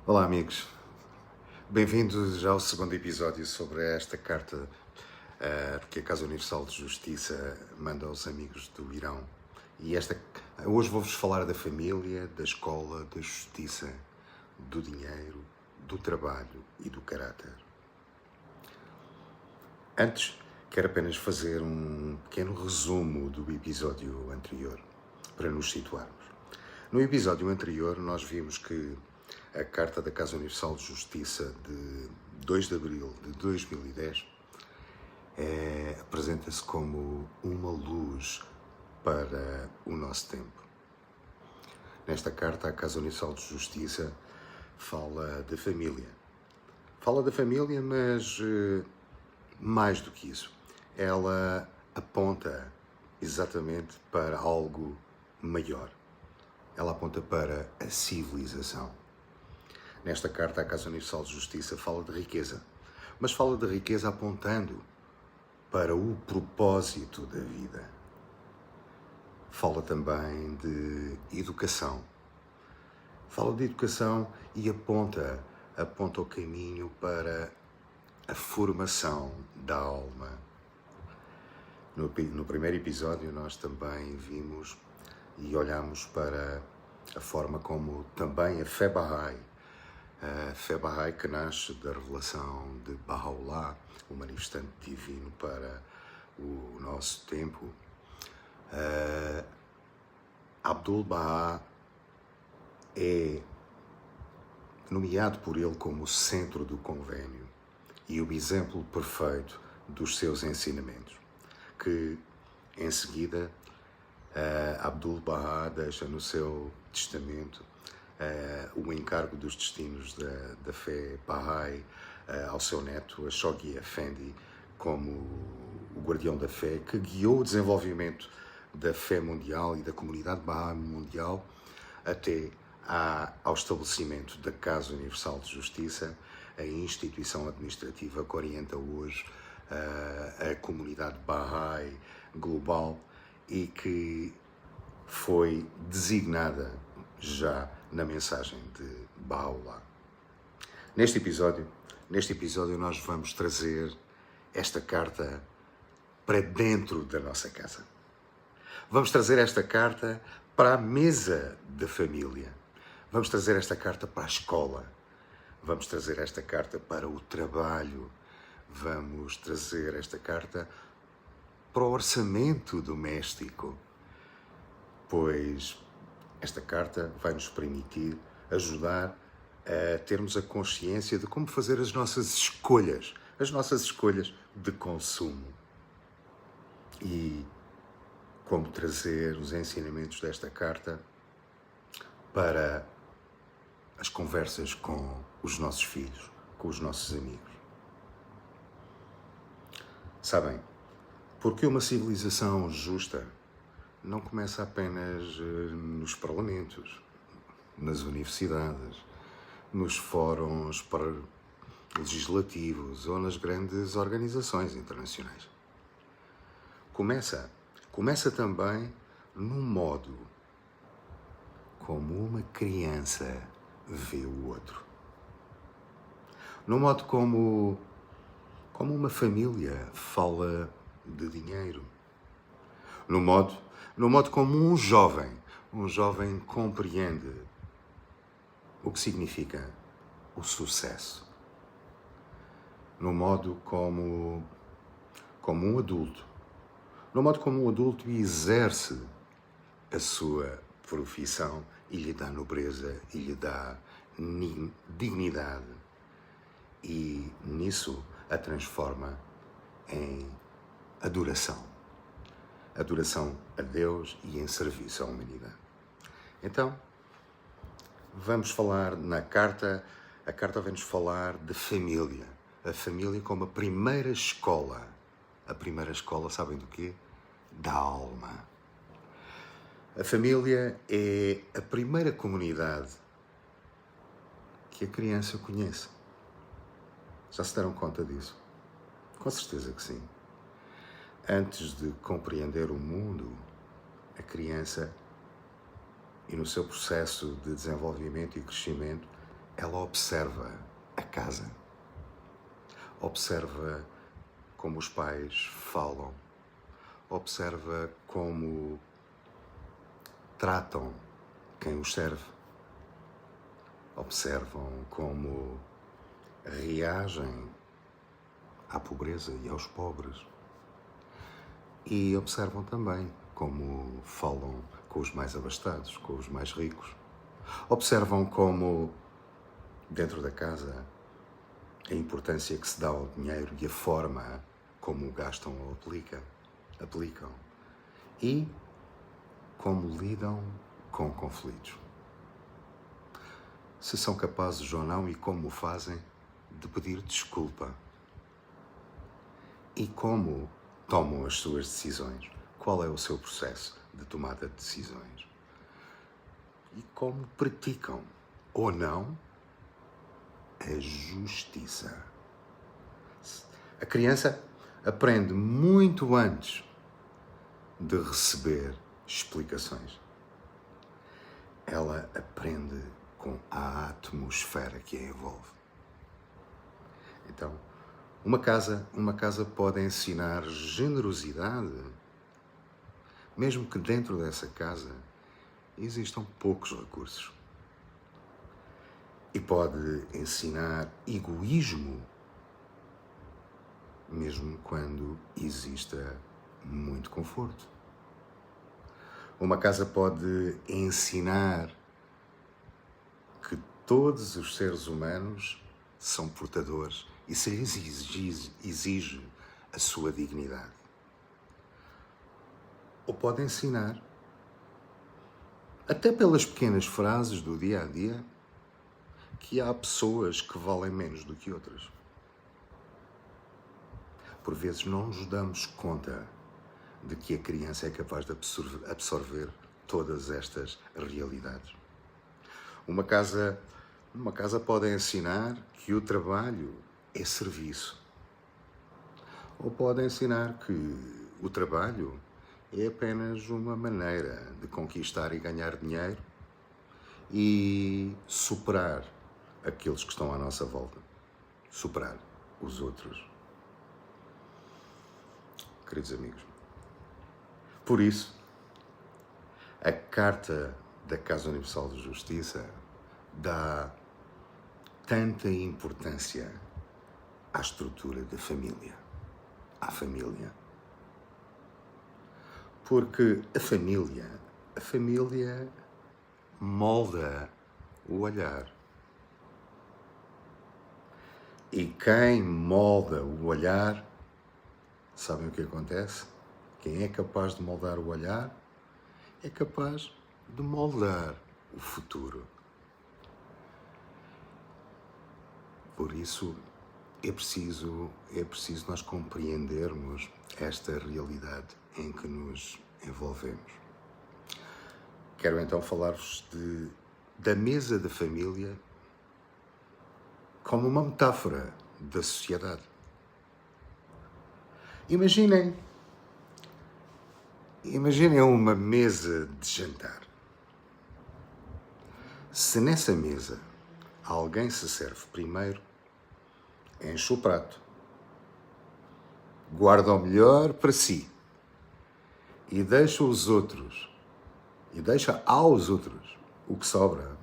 Olá, amigos. Bem-vindos ao segundo episódio sobre esta carta que a Casa Universal de Justiça manda aos amigos do Irão. Hoje vou-vos falar da família, da escola, da justiça, do dinheiro, do trabalho e do caráter. Antes, quero apenas fazer um pequeno resumo do episódio anterior, para nos situarmos. No episódio anterior, nós vimos que a Carta da Casa Universal de Justiça de 2 de abril de 2010 apresenta-se como uma luz para o nosso tempo. Nesta carta, a Casa Universal de Justiça fala da família. Fala da família, mas mais do que isso. Ela aponta exatamente para algo maior. Ela aponta para a civilização. Nesta carta, a Casa Universal de Justiça fala de riqueza, mas fala de riqueza apontando para o propósito da vida. Fala também de educação. Fala de educação e aponta o caminho para a formação da alma. No primeiro episódio, nós também vimos e olhamos para a forma como também a fé Bahá'í, que nasce da revelação de Baha'u'lláh, o manifestante divino para o nosso tempo. Abdu'l-Bahá é nomeado por ele como o centro do convênio e o exemplo perfeito dos seus ensinamentos, que em seguida Abdu'l-Bahá deixa no seu testamento o encargo dos destinos da fé Bahá'í ao seu neto, a Shoghi Effendi, como o guardião da fé, que guiou o desenvolvimento da fé mundial e da comunidade Bahá'í mundial até ao estabelecimento da Casa Universal de Justiça, a instituição administrativa que orienta hoje a comunidade Bahá'í global e que foi designada já na mensagem de Baha'u'lláh. Neste episódio nós vamos trazer esta carta para dentro da nossa casa. Vamos trazer esta carta para a mesa da família. Vamos trazer esta carta para a escola. Vamos trazer esta carta para o trabalho. Vamos trazer esta carta para o orçamento doméstico, pois esta carta vai nos permitir ajudar a termos a consciência de como fazer as nossas escolhas de consumo e como trazer os ensinamentos desta carta para as conversas com os nossos filhos, com os nossos amigos. Sabem, porque uma civilização justa não começa apenas nos parlamentos, nas universidades, nos fóruns legislativos ou nas grandes organizações internacionais. Começa também no modo como uma criança vê o outro. No modo como uma família fala de dinheiro. No modo como um jovem compreende o que significa o sucesso. No modo como um adulto. No modo como um adulto exerce a sua profissão e lhe dá nobreza e lhe dá dignidade. E nisso a transforma em adoração. Adoração a Deus e em serviço à humanidade. Então, vamos falar na carta. A carta vai-nos falar de família. A família como a primeira escola. A primeira escola, sabem do quê? Da alma. A família é a primeira comunidade que a criança conhece. Já se deram conta disso? Com certeza que sim. Antes de compreender o mundo, a criança, e no seu processo de desenvolvimento e crescimento, ela observa a casa, observa como os pais falam, observa como tratam quem os serve, observam como reagem à pobreza e aos pobres e observam também como falam com os mais abastados, com os mais ricos. Observam como, dentro da casa, a importância que se dá ao dinheiro e a forma como o gastam ou aplicam e como lidam com conflitos. Se são capazes ou não e como o fazem de pedir desculpa. E como tomam as suas decisões. Qual é o seu processo de tomada de decisões. E como praticam ou não a justiça. A criança aprende muito antes de receber explicações. Ela aprende com a atmosfera que a envolve. Então, uma casa pode ensinar generosidade, mesmo que dentro dessa casa existam poucos recursos. E pode ensinar egoísmo, mesmo quando exista muito conforto. Uma casa pode ensinar que todos os seres humanos são portadores e se lhes exige a sua dignidade. Ou pode ensinar, até pelas pequenas frases do dia a dia, que há pessoas que valem menos do que outras. Por vezes não nos damos conta de que a criança é capaz de absorver todas estas realidades. Uma casa pode ensinar que o trabalho é serviço. Ou pode ensinar que o trabalho é apenas uma maneira de conquistar e ganhar dinheiro e superar aqueles que estão à nossa volta. Superar os outros. Queridos amigos, por isso, a Carta da Casa Universal de Justiça dá tanta importância à estrutura da família, à família. Porque a família molda o olhar. E quem molda o olhar, sabem o que acontece? Quem é capaz de moldar o olhar é capaz de moldar o futuro. Por isso, é preciso nós compreendermos esta realidade em que nos envolvemos. Quero então falar-vos da mesa da família como uma metáfora da sociedade. Imaginem uma mesa de jantar. Se nessa mesa alguém se serve primeiro, enche o prato, guarda o melhor para si e deixa aos outros o que sobra.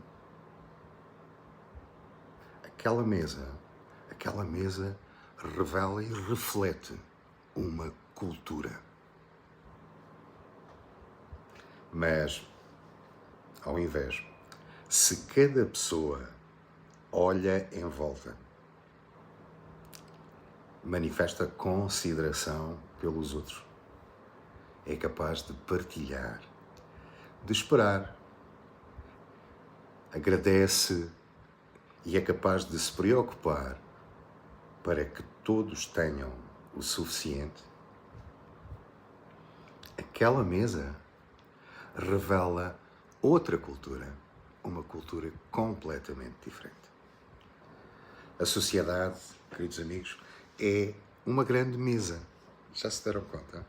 Aquela mesa revela e reflete uma cultura. Mas, ao invés, se cada pessoa olha em volta, manifesta consideração pelos outros, é capaz de partilhar, de esperar, agradece e é capaz de se preocupar para que todos tenham o suficiente, aquela mesa revela outra cultura, uma cultura completamente diferente. A sociedade, queridos amigos, é uma grande mesa. Já se deram conta?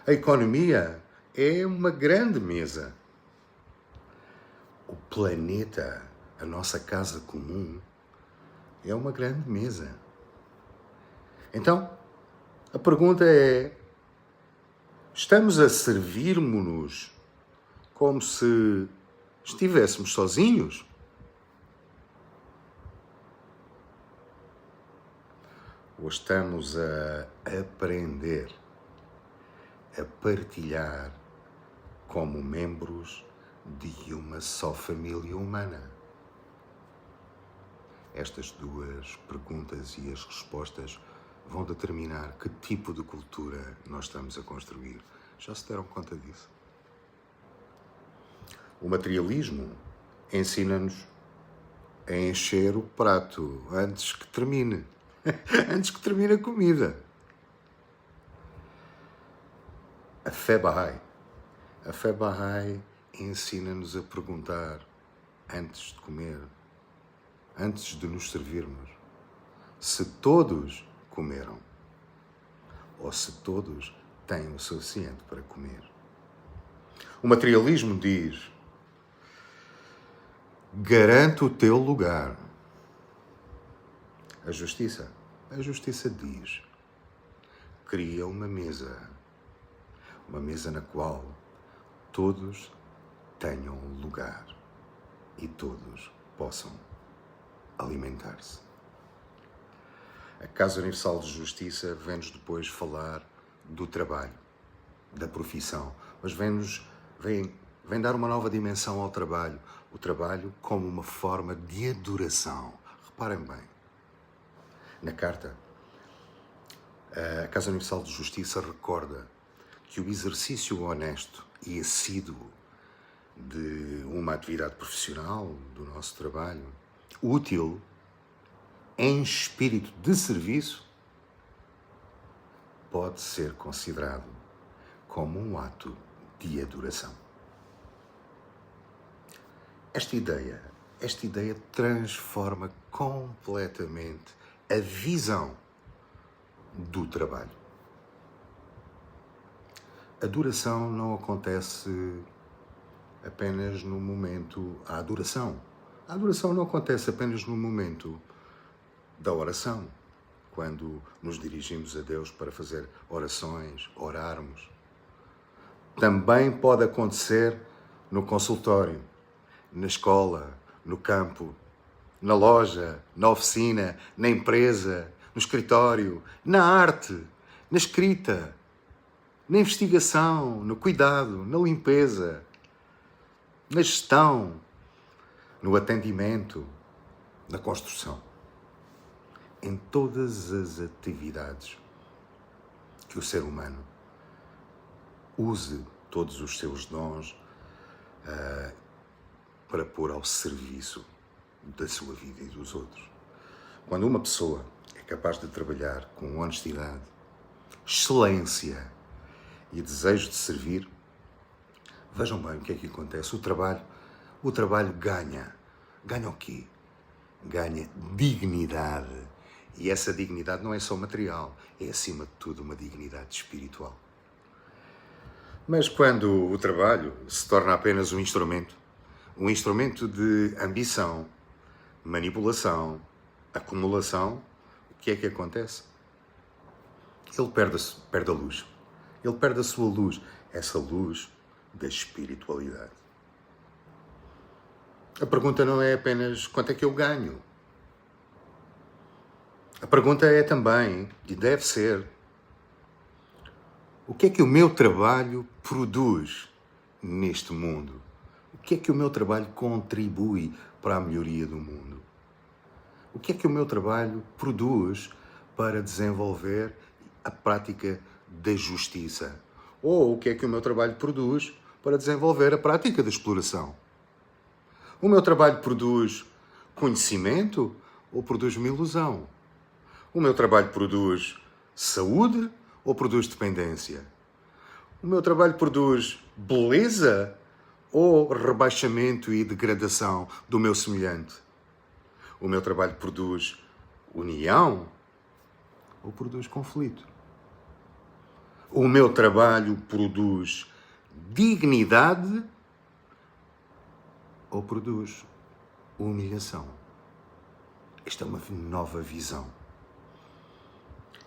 A economia é uma grande mesa. O planeta a nossa casa comum é uma grande mesa. Então, a pergunta é: estamos a servir-nos como se estivéssemos sozinhos? Ou estamos a aprender a partilhar como membros de uma só família humana? Estas duas perguntas e as respostas vão determinar que tipo de cultura nós estamos a construir. Já se deram conta disso? O materialismo ensina-nos a encher o prato antes que termine. Antes que termine a comida. A fé Bahá'í ensina-nos a perguntar antes de comer, antes de nos servirmos, se todos comeram ou se todos têm o suficiente para comer. O materialismo diz: garante o teu lugar. A justiça diz: cria uma mesa na qual todos tenham lugar e todos possam alimentar-se. A Casa Universal de Justiça vem-nos depois falar do trabalho, da profissão, mas vem dar uma nova dimensão ao trabalho, o trabalho como uma forma de adoração. Reparem bem, na carta, a Casa Universal de Justiça recorda que o exercício honesto e assíduo de uma atividade profissional, do nosso trabalho, útil, em espírito de serviço, pode ser considerado como um ato de adoração. Esta ideia transforma completamente a visão do trabalho. A adoração não acontece apenas no momento... A adoração não acontece apenas no momento da oração, quando nos dirigimos a Deus para fazer orações, orarmos. Também pode acontecer no consultório, na escola, no campo, na loja, na oficina, na empresa, no escritório, na arte, na escrita, na investigação, no cuidado, na limpeza, na gestão, no atendimento, na construção. Em todas as atividades que o ser humano use todos os seus dons para pôr ao serviço da sua vida e dos outros. Quando uma pessoa é capaz de trabalhar com honestidade, excelência e desejo de servir, vejam bem o que é que acontece. O trabalho ganha. Ganha o quê? Ganha dignidade. E essa dignidade não é só material, é acima de tudo uma dignidade espiritual. Mas quando o trabalho se torna apenas um instrumento de ambição, manipulação, acumulação, o que é que acontece? Ele perde a luz. Ele perde a sua luz, essa luz da espiritualidade. A pergunta não é apenas quanto é que eu ganho. A pergunta é também, e deve ser, o que é que o meu trabalho produz neste mundo? O que é que o meu trabalho contribui para a melhoria do mundo? O que é que o meu trabalho produz para desenvolver a prática da justiça? Ou o que é que o meu trabalho produz para desenvolver a prática da exploração? O meu trabalho produz conhecimento ou produz uma ilusão? O meu trabalho produz saúde ou produz dependência? O meu trabalho produz beleza ou rebaixamento e degradação do meu semelhante? O meu trabalho produz união ou produz conflito? O meu trabalho produz dignidade ou produz humilhação. Esta é uma nova visão.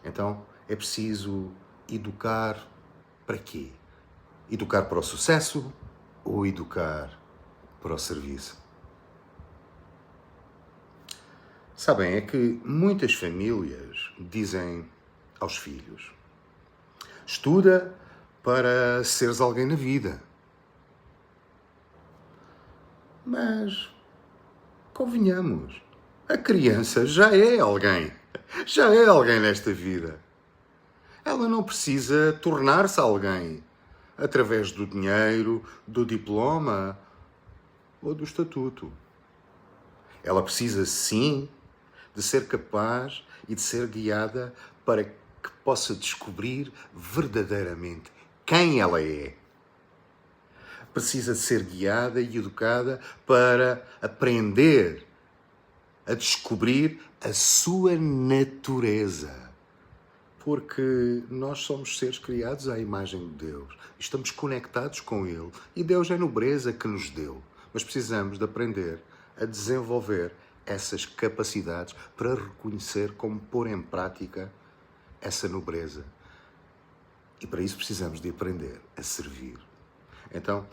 Então, é preciso educar para quê? Educar para o sucesso ou educar para o serviço? Sabem, é que muitas famílias dizem aos filhos: estuda para seres alguém na vida. Mas, convenhamos, a criança já é alguém. Já é alguém nesta vida. Ela não precisa tornar-se alguém através do dinheiro, do diploma ou do estatuto. Ela precisa, sim, de ser capaz e de ser guiada para que possa descobrir verdadeiramente quem ela é. Precisa de ser guiada e educada para aprender a descobrir a sua natureza. Porque nós somos seres criados à imagem de Deus. Estamos conectados com Ele. E Deus é nobreza que nos deu. Mas precisamos de aprender a desenvolver essas capacidades para reconhecer como pôr em prática essa nobreza. E para isso precisamos de aprender a servir. Então,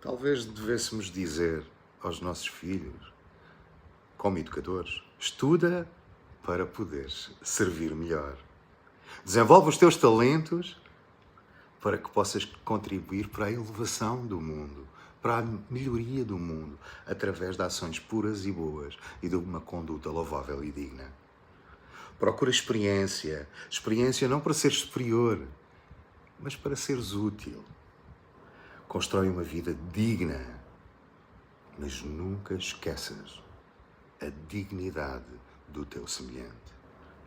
talvez devêssemos dizer aos nossos filhos, como educadores, estuda para poderes servir melhor. Desenvolve os teus talentos para que possas contribuir para a elevação do mundo, para a melhoria do mundo, através de ações puras e boas e de uma conduta louvável e digna. Procura experiência. Experiência não para seres superior, mas para seres útil. Constrói uma vida digna, mas nunca esqueças a dignidade do teu semelhante,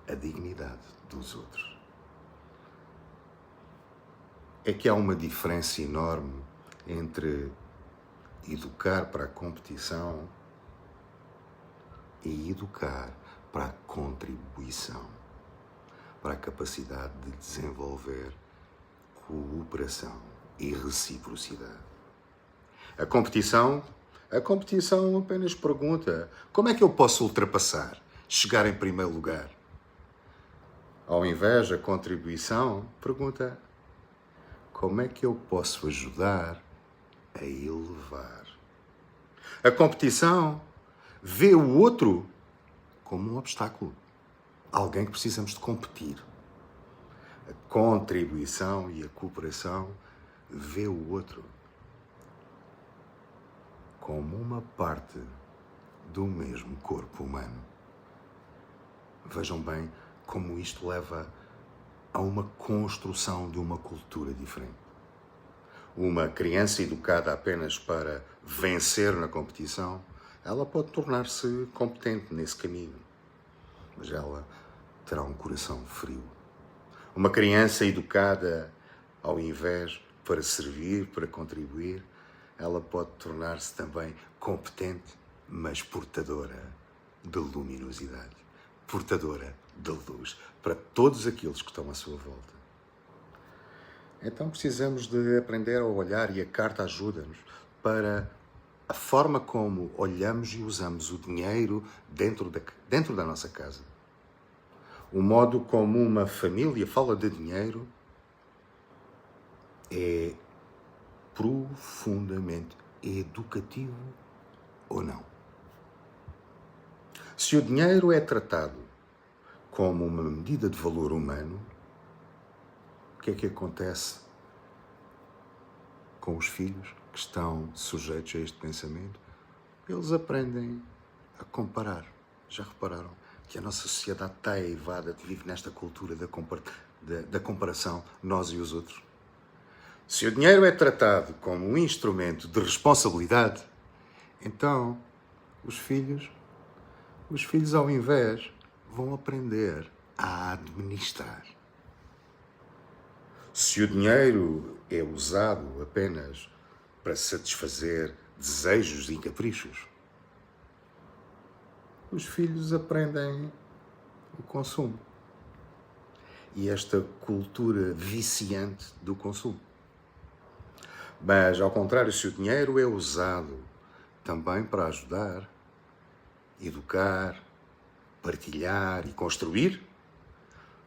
a dignidade dos outros. É que há uma diferença enorme entre educar para a competição e educar para a contribuição, para a capacidade de desenvolver cooperação e reciprocidade. A competição apenas pergunta: como é que eu posso ultrapassar, chegar em primeiro lugar? Ao invés, a contribuição pergunta: como é que eu posso ajudar a elevar? A competição vê o outro como um obstáculo, alguém que precisamos de competir. A contribuição e a cooperação vê o outro como uma parte do mesmo corpo humano. Vejam bem como isto leva a uma construção de uma cultura diferente. Uma criança educada apenas para vencer na competição, ela pode tornar-se competente nesse caminho, mas ela terá um coração frio. Uma criança educada, ao invés para servir, para contribuir, ela pode tornar-se também competente, mas portadora de luminosidade, portadora de luz para todos aqueles que estão à sua volta. Então precisamos de aprender a olhar, e a carta ajuda-nos para a forma como olhamos e usamos o dinheiro dentro da nossa casa. O modo como uma família fala de dinheiro é profundamente educativo ou não. Se o dinheiro é tratado como uma medida de valor humano, o que é que acontece com os filhos que estão sujeitos a este pensamento? Eles aprendem a comparar. Já repararam que a nossa sociedade está aivada, vive nesta cultura da comparação, nós e os outros? Se o dinheiro é tratado como um instrumento de responsabilidade, então os filhos ao invés vão aprender a administrar. Se o dinheiro é usado apenas para satisfazer desejos e caprichos, os filhos aprendem o consumo e esta cultura viciante do consumo. Mas, ao contrário, se o dinheiro é usado também para ajudar, educar, partilhar e construir,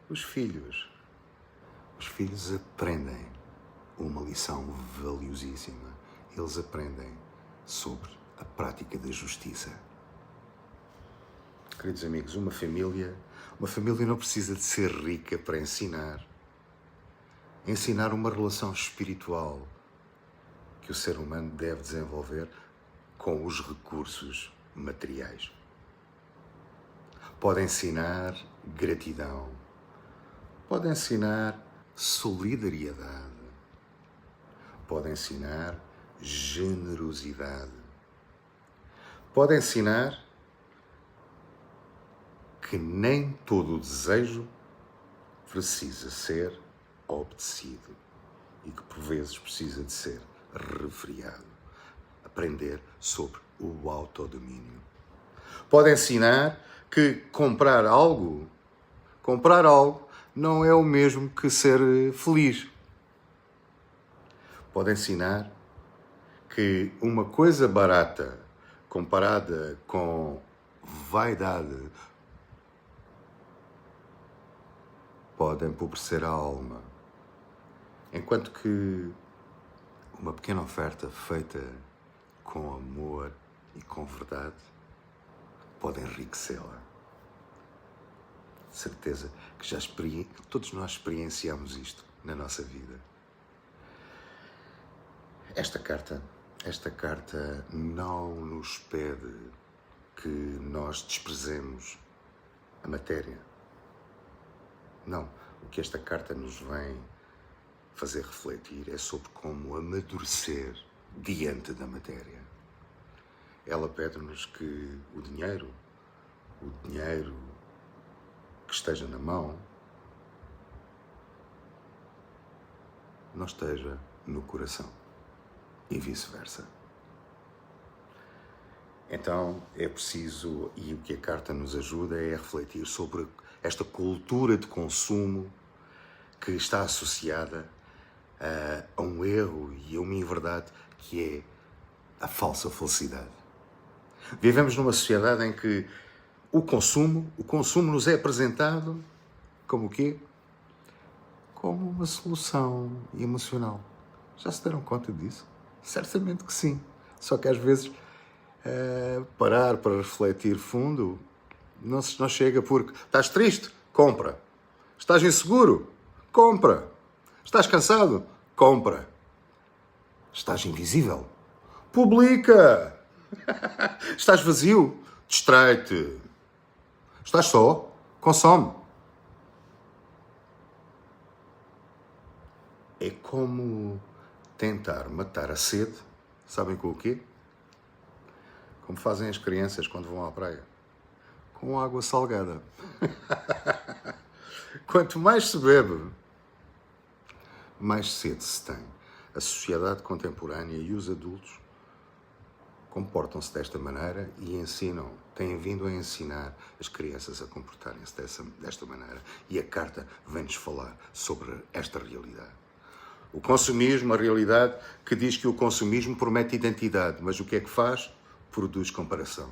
os filhos aprendem uma lição valiosíssima. Eles aprendem sobre a prática da justiça. Queridos amigos, uma família não precisa de ser rica para ensinar. Ensinar uma relação espiritual que o ser humano deve desenvolver com os recursos materiais. Pode ensinar gratidão, pode ensinar solidariedade, pode ensinar generosidade, pode ensinar que nem todo o desejo precisa ser obedecido e que por vezes precisa de ser refriado. Aprender sobre o autodomínio. Pode ensinar que comprar algo não é o mesmo que ser feliz. Pode ensinar que uma coisa barata comparada com vaidade pode empobrecer a alma, enquanto que uma pequena oferta feita com amor e com verdade pode enriquecê-la. Certeza que todos nós experienciamos isto na nossa vida. Esta carta não nos pede que nós desprezemos a matéria. Não, o que esta carta nos vem fazer refletir é sobre como amadurecer diante da matéria. Ela pede-nos que o dinheiro que esteja na mão não esteja no coração e vice-versa. Então é preciso, e o que a carta nos ajuda é a refletir sobre esta cultura de consumo que está associada a um erro e a uma inverdade que é a falsa felicidade. Vivemos numa sociedade em que o consumo nos é apresentado como o quê? Como uma solução emocional. Já se deram conta disso? Certamente que sim. Só que às vezes parar para refletir fundo não chega, porque estás triste? Compra. Estás inseguro? Compra. Estás cansado? Compra. Estás invisível? Publica. Estás vazio? Distrai-te. Estás só? Consome. É como tentar matar a sede, sabem com o quê? Como fazem as crianças quando vão à praia. Com água salgada. Quanto mais se bebe, mais sede se tem. A sociedade contemporânea e os adultos comportam-se desta maneira e têm vindo a ensinar as crianças a comportarem-se desta maneira. E a carta vem-nos falar sobre esta realidade. O consumismo, a realidade que diz que o consumismo promete identidade, mas o que é que faz? Produz comparação.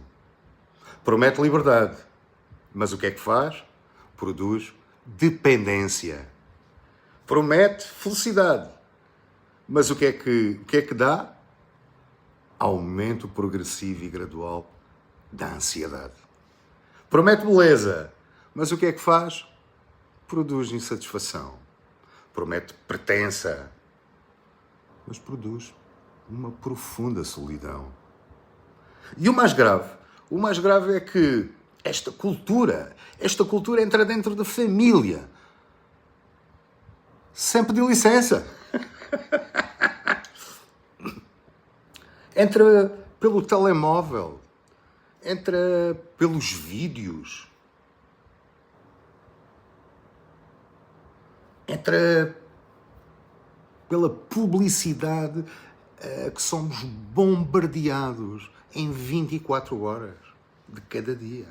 Promete liberdade, mas o que é que faz? Produz dependência. Promete felicidade, mas o que é que dá? Aumento progressivo e gradual da ansiedade. Promete beleza, mas o que é que faz? Produz insatisfação. Promete pertença, mas produz uma profunda solidão. E o mais grave é que esta cultura entra dentro da família, sem pedir licença. Entra pelo telemóvel, entra pelos vídeos, entra pela publicidade que somos bombardeados em 24 horas de cada dia.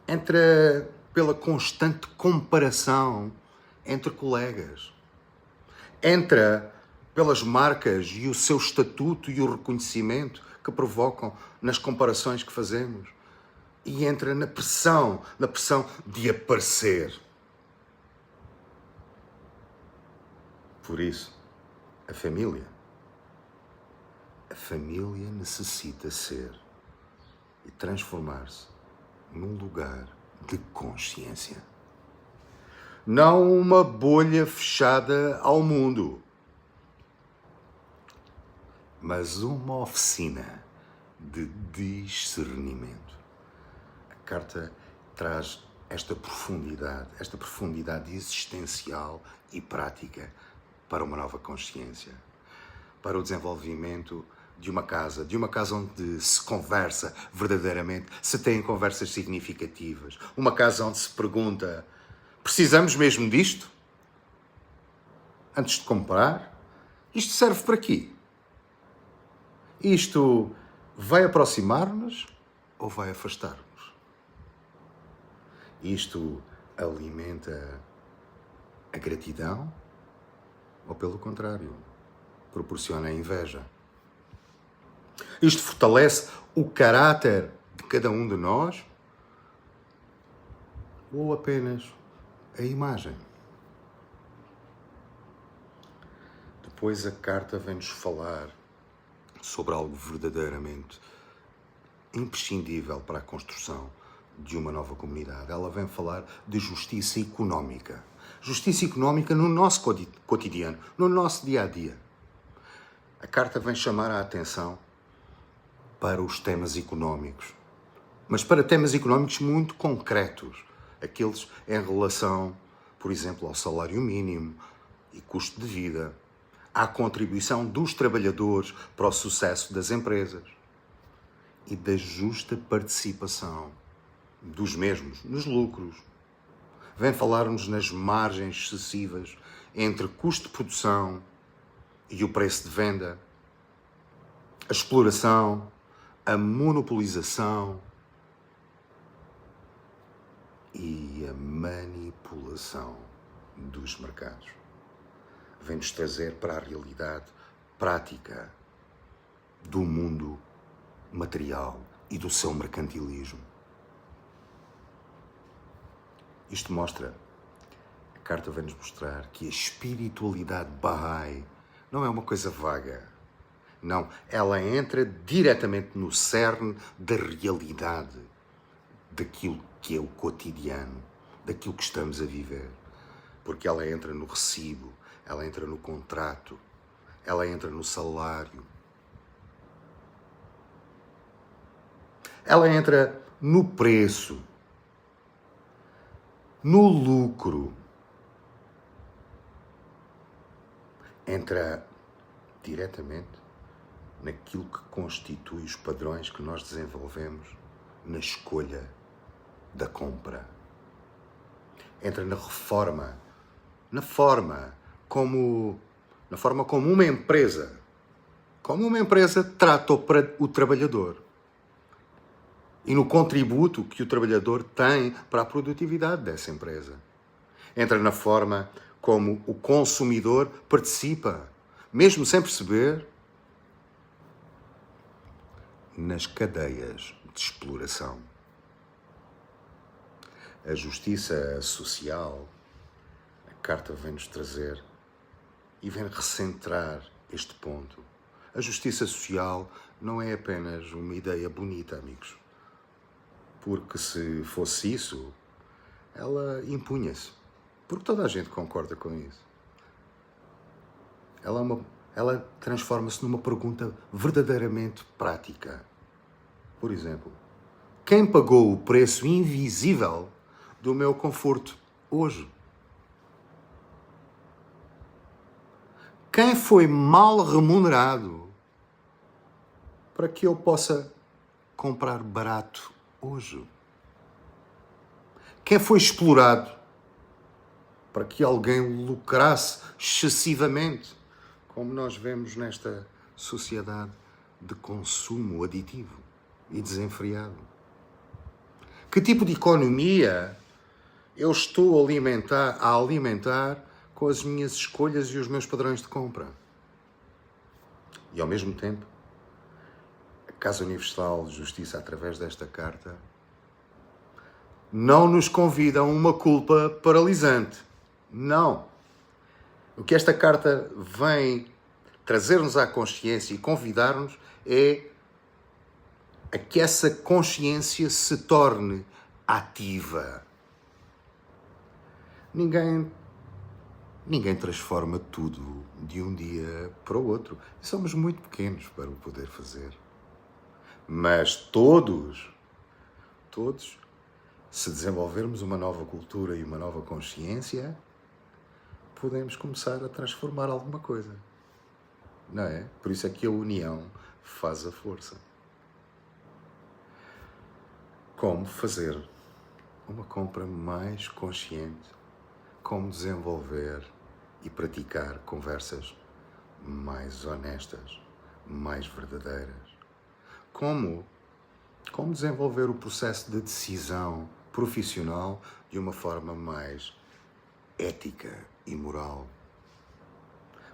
Entra pela constante comparação entre colegas. Entra pelas marcas e o seu estatuto e o reconhecimento que provocam nas comparações que fazemos. E entra na pressão de aparecer. Por isso, a família necessita ser e transformar-se num lugar de consciência. Não uma bolha fechada ao mundo, mas uma oficina de discernimento. A carta traz esta profundidade existencial e prática para uma nova consciência, para o desenvolvimento de uma casa onde se conversa verdadeiramente, se têm conversas significativas, uma casa onde se pergunta: precisamos mesmo disto? Antes de comprar, isto serve para quê? Isto vai aproximar-nos ou vai afastar-nos? Isto alimenta a gratidão ou, pelo contrário, proporciona a inveja? Isto fortalece o caráter de cada um de nós ou apenas a imagem? Depois a carta vem-nos falar sobre algo verdadeiramente imprescindível para a construção de uma nova comunidade. Ela vem falar de justiça económica. Justiça económica no nosso cotidiano, no nosso dia-a-dia. A carta vem chamar a atenção para os temas económicos, mas para temas económicos muito concretos, aqueles em relação, por exemplo, ao salário mínimo e custo de vida, à contribuição dos trabalhadores para o sucesso das empresas e da justa participação dos mesmos nos lucros. Vem falar-nos nas margens excessivas entre custo de produção e o preço de venda, a exploração, a monopolização e a manipulação dos mercados. Vem-nos trazer para a realidade prática do mundo material e do seu mercantilismo. Isto mostra, a carta vem-nos mostrar que a espiritualidade Bahá'í não é uma coisa vaga. Não, ela entra diretamente no cerne da realidade, daquilo que é o cotidiano, daquilo que estamos a viver. Porque ela entra no recibo, ela entra no contrato, ela entra no salário. Ela entra no preço, no lucro. Entra diretamente naquilo que constitui os padrões que nós desenvolvemos na escolha da compra. Entra na reforma, na forma como uma empresa trata o trabalhador e no contributo que o trabalhador tem para a produtividade dessa empresa. Entra na forma como o consumidor participa, mesmo sem perceber, nas cadeias de exploração. A justiça social, a carta vem-nos trazer e vem recentrar este ponto. A justiça social não é apenas uma ideia bonita, amigos. Porque se fosse isso, ela impunha-se. Porque toda a gente concorda com isso. Ela transforma-se numa pergunta verdadeiramente prática. Por exemplo, quem pagou o preço invisível do meu conforto hoje? Quem foi mal remunerado para que eu possa comprar barato hoje? Quem foi explorado para que alguém lucrasse excessivamente, como nós vemos nesta sociedade de consumo aditivo e desenfreado? Que tipo de economia eu estou a alimentar com as minhas escolhas e os meus padrões de compra? E ao mesmo tempo, a Casa Universal de Justiça, através desta carta, não nos convida a uma culpa paralisante. Não. O que esta carta vem trazer-nos à consciência e convidar-nos é a que essa consciência se torne ativa. Ninguém transforma tudo de um dia para o outro. Somos muito pequenos para o poder fazer. Mas todos, se desenvolvermos uma nova cultura e uma nova consciência, podemos começar a transformar alguma coisa. Não é? Por isso é que a união faz a força. Como fazer uma compra mais consciente? Como desenvolver e praticar conversas mais honestas, mais verdadeiras? Como desenvolver o processo de decisão profissional de uma forma mais ética e moral?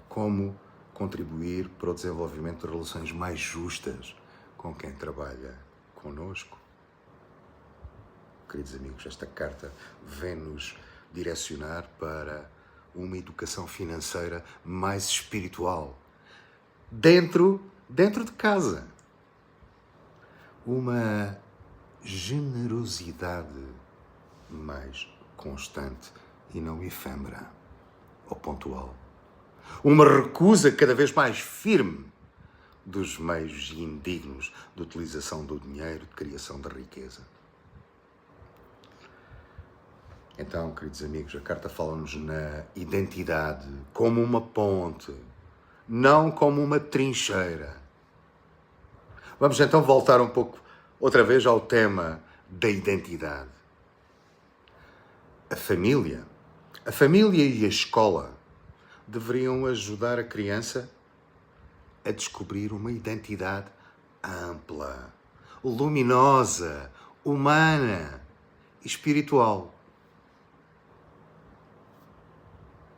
Como contribuir para o desenvolvimento de relações mais justas com quem trabalha connosco? Queridos amigos, esta carta vem-nos direcionar para uma educação financeira mais espiritual, dentro de casa. Uma generosidade mais constante e não efêmera ou pontual. Uma recusa cada vez mais firme dos meios indignos de utilização do dinheiro, de criação de riqueza. Então, queridos amigos, a carta fala-nos na identidade como uma ponte, não como uma trincheira. Vamos então voltar um pouco, outra vez, ao tema da identidade. A família e a escola deveriam ajudar a criança a descobrir uma identidade ampla, luminosa, humana e espiritual.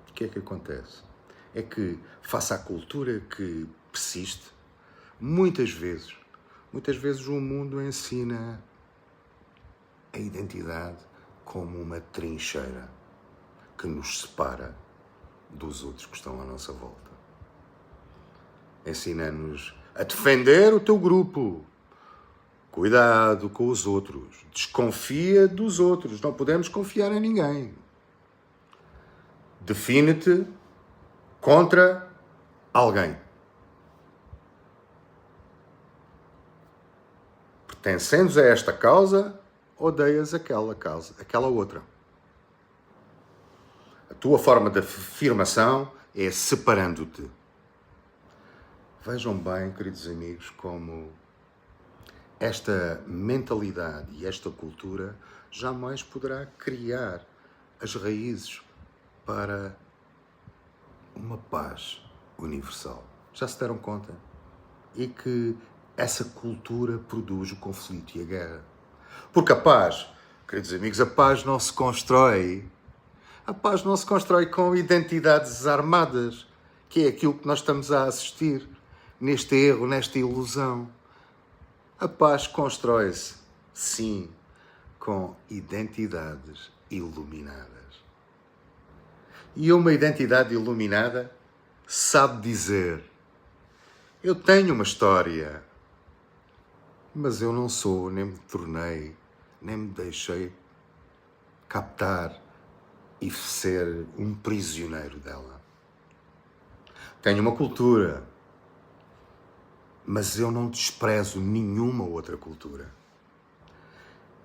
O que é que acontece? É que, face à cultura que persiste, muitas vezes o mundo ensina a identidade como uma trincheira que nos separa dos outros que estão à nossa volta. Ensina-nos a defender o teu grupo. Cuidado com os outros. Desconfia dos outros. Não podemos confiar em ninguém. Define-te contra alguém. Pertencendo a esta causa, odeias aquela outra. A tua forma de afirmação é separando-te. Vejam bem, queridos amigos, como esta mentalidade e esta cultura jamais poderá criar as raízes para uma paz universal. Já se deram conta? E que essa cultura produz o conflito e a guerra. Porque a paz, queridos amigos, a paz não se constrói com identidades armadas, que é aquilo que nós estamos a assistir neste erro, nesta ilusão. A paz constrói-se, sim, com identidades iluminadas. E uma identidade iluminada sabe dizer: eu tenho uma história, mas eu não sou, nem me tornei, nem me deixei captar e ser um prisioneiro dela. Tenho uma cultura, mas eu não desprezo nenhuma outra cultura.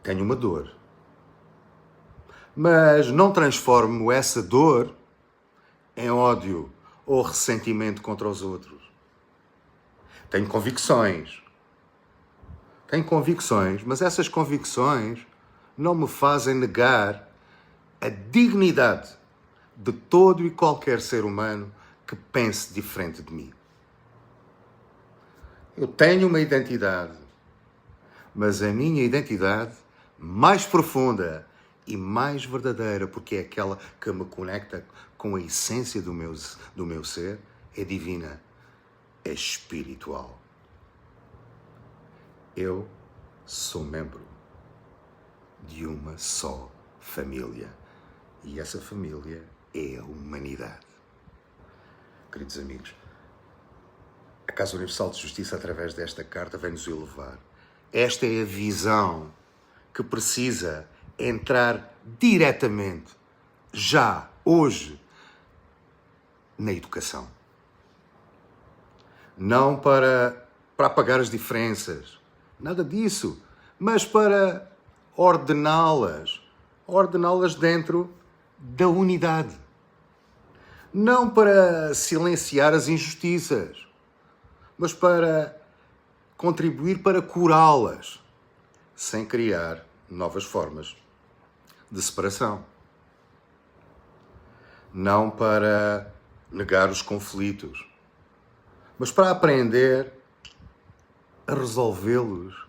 Tenho uma dor, mas não transformo essa dor em ódio ou ressentimento contra os outros. Tenho convicções, mas essas convicções não me fazem negar a dignidade de todo e qualquer ser humano que pense diferente de mim. Eu tenho uma identidade, mas a minha identidade mais profunda e mais verdadeira, porque é aquela que me conecta com a essência do meu ser, é divina, é espiritual. Eu sou membro de uma só família. E essa família é a humanidade. Queridos amigos, a Casa Universal de Justiça, através desta carta, vem-nos elevar. Esta é a visão que precisa entrar diretamente, já, hoje, na educação. Não para apagar as diferenças, nada disso, mas para ordená-las dentro da unidade. Não para silenciar as injustiças, mas para contribuir para curá-las, sem criar novas formas de separação. Não para negar os conflitos, mas para aprender a resolvê-los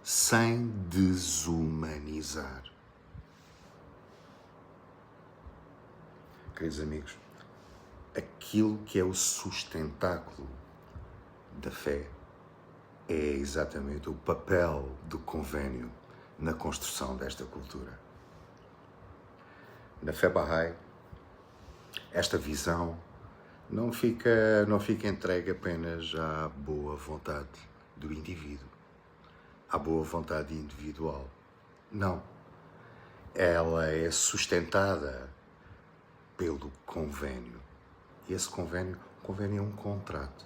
sem desumanizar. Queridos amigos, aquilo que é o sustentáculo da fé é exatamente o papel do convênio na construção desta cultura. Na fé Bahá'í, esta visão não fica entregue apenas à boa vontade do indivíduo, à boa vontade individual. Não. Ela é sustentada pelo convênio. E esse convênio é um contrato.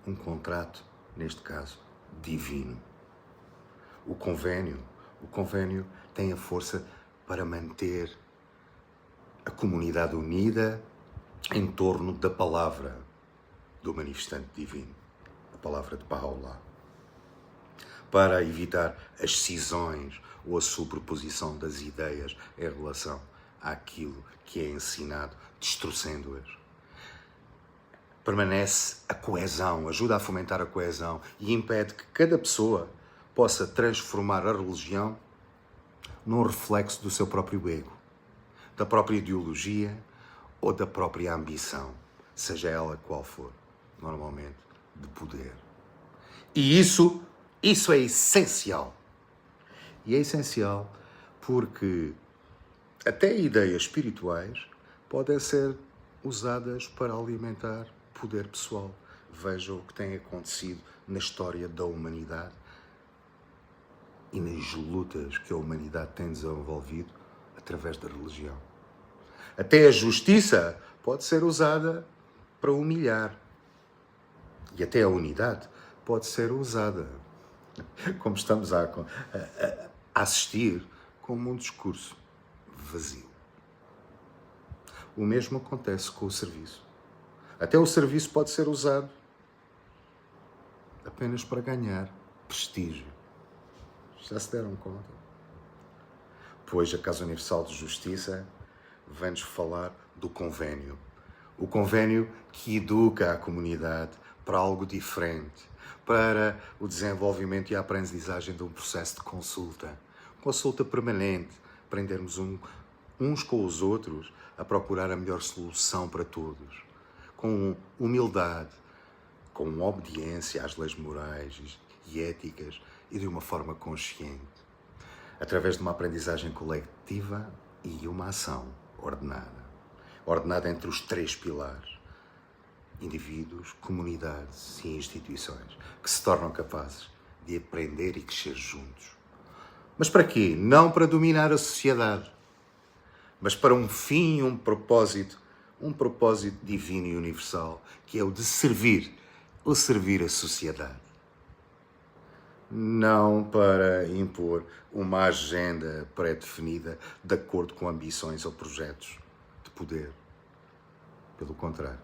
Um contrato, neste caso, divino. O convênio tem a força para manter a comunidade unida em torno da palavra do manifestante divino, a palavra de Baha'u'lláh, para evitar as cisões ou a sobreposição das ideias em relação àquilo que é ensinado, distorcendo-as. Permanece a coesão, ajuda a fomentar a coesão e impede que cada pessoa possa transformar a religião num reflexo do seu próprio ego, da própria ideologia ou da própria ambição, seja ela qual for, normalmente de poder. E isso é essencial. E é essencial porque até ideias espirituais podem ser usadas para alimentar poder pessoal. Veja o que tem acontecido na história da humanidade e nas lutas que a humanidade tem desenvolvido através da religião. Até a justiça pode ser usada para humilhar. E até a unidade pode ser usada, como estamos a assistir, como um discurso vazio. O mesmo acontece com o serviço. Até o serviço pode ser usado apenas para ganhar prestígio. Já se deram conta? Pois a Casa Universal de Justiça vem-nos falar do convênio. O convênio que educa a comunidade para algo diferente, para o desenvolvimento e a aprendizagem de um processo de consulta permanente, aprendermos uns com os outros a procurar a melhor solução para todos, com humildade, com obediência às leis morais e éticas e de uma forma consciente, através de uma aprendizagem coletiva e uma ação ordenada entre os 3 pilares: indivíduos, comunidades e instituições, que se tornam capazes de aprender e crescer juntos. Mas para quê? Não para dominar a sociedade, mas para um fim, um propósito divino e universal, que é o de servir a sociedade. Não para impor uma agenda pré-definida de acordo com ambições ou projetos de poder. Pelo contrário,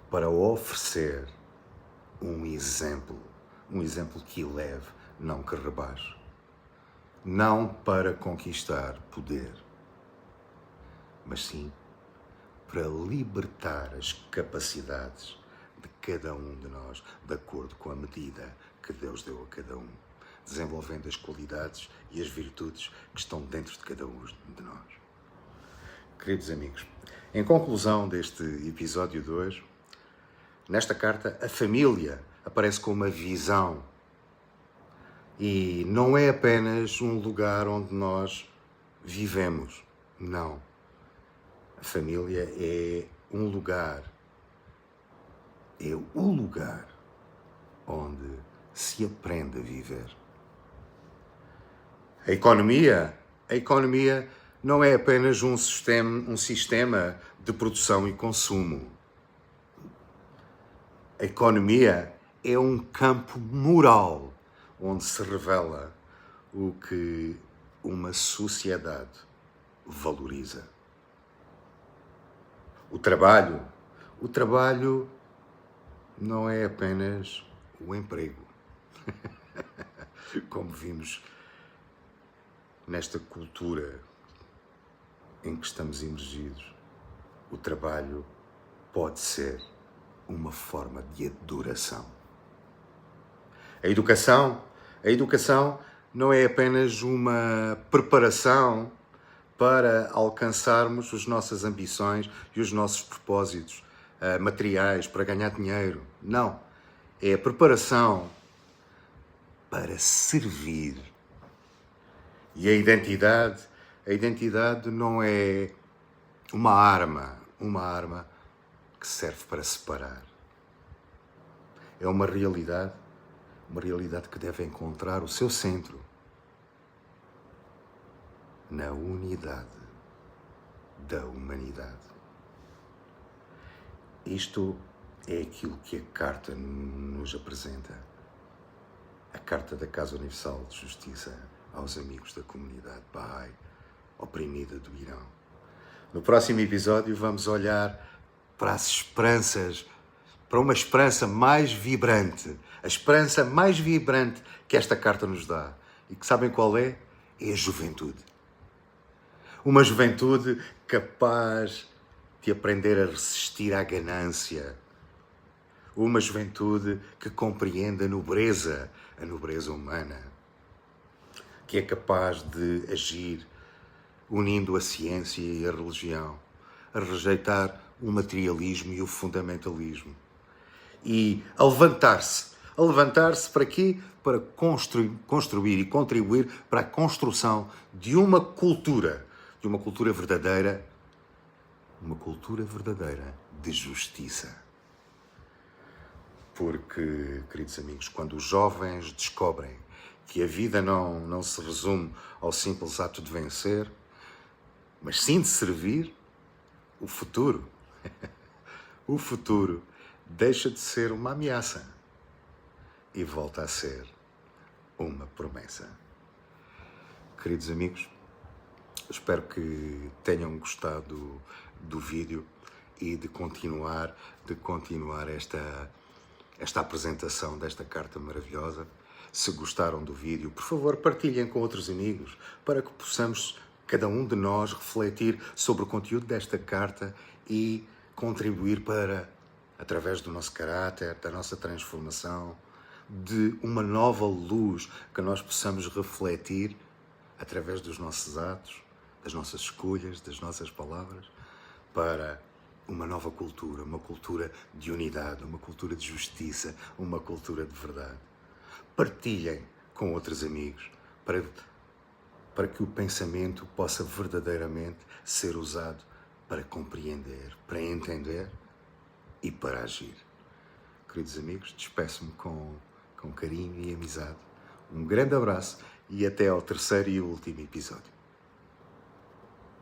para oferecer um exemplo que eleve, não que rebaixe. Não para conquistar poder, mas sim para libertar as capacidades de cada um de nós, de acordo com a medida que Deus deu a cada um, desenvolvendo as qualidades e as virtudes que estão dentro de cada um de nós. Queridos amigos, em conclusão deste episódio de hoje, nesta carta, a família aparece com uma visão. E não é apenas um lugar onde nós vivemos. Não. A família é um lugar. É o lugar onde se aprende a viver. A economia não é apenas um sistema de produção e consumo. A economia é um campo moral onde se revela o que uma sociedade valoriza. O trabalho não é apenas o emprego. Como vimos nesta cultura em que estamos imergidos, o trabalho pode ser uma forma de adoração. A educação não é apenas uma preparação para alcançarmos as nossas ambições e os nossos propósitos materiais para ganhar dinheiro. Não. É a preparação para servir. E a identidade não é uma arma que serve para separar. É uma realidade que deve encontrar o seu centro na unidade da humanidade. Isto é aquilo que a Carta nos apresenta. A Carta da Casa Universal de Justiça aos amigos da comunidade Bahá'í oprimida do Irão. No próximo episódio vamos olhar para as esperanças, para uma esperança mais vibrante, a esperança mais vibrante que esta carta nos dá. E que sabem qual é? É a juventude. Uma juventude capaz de aprender a resistir à ganância. Uma juventude que compreende a nobreza humana. Que é capaz de agir unindo a ciência e a religião, a rejeitar o materialismo e o fundamentalismo. E a levantar-se para quê? Para construir e contribuir para a construção de uma cultura verdadeira de justiça. Porque, queridos amigos, quando os jovens descobrem que a vida não se resume ao simples ato de vencer, mas sim de servir, o futuro deixa de ser uma ameaça e volta a ser uma promessa. Queridos amigos, espero que tenham gostado do vídeo e de continuar esta apresentação desta carta maravilhosa. Se gostaram do vídeo, por favor, partilhem com outros amigos para que possamos, cada um de nós, refletir sobre o conteúdo desta carta e contribuir para, através do nosso caráter, da nossa transformação, de uma nova luz que nós possamos refletir através dos nossos atos, das nossas escolhas, das nossas palavras, para uma nova cultura, uma cultura de unidade, uma cultura de justiça, uma cultura de verdade. Partilhem com outros amigos para que o pensamento possa verdadeiramente ser usado para compreender, para entender e para agir. Queridos amigos, despeço-me com carinho e amizade. Um grande abraço e até ao terceiro e último episódio.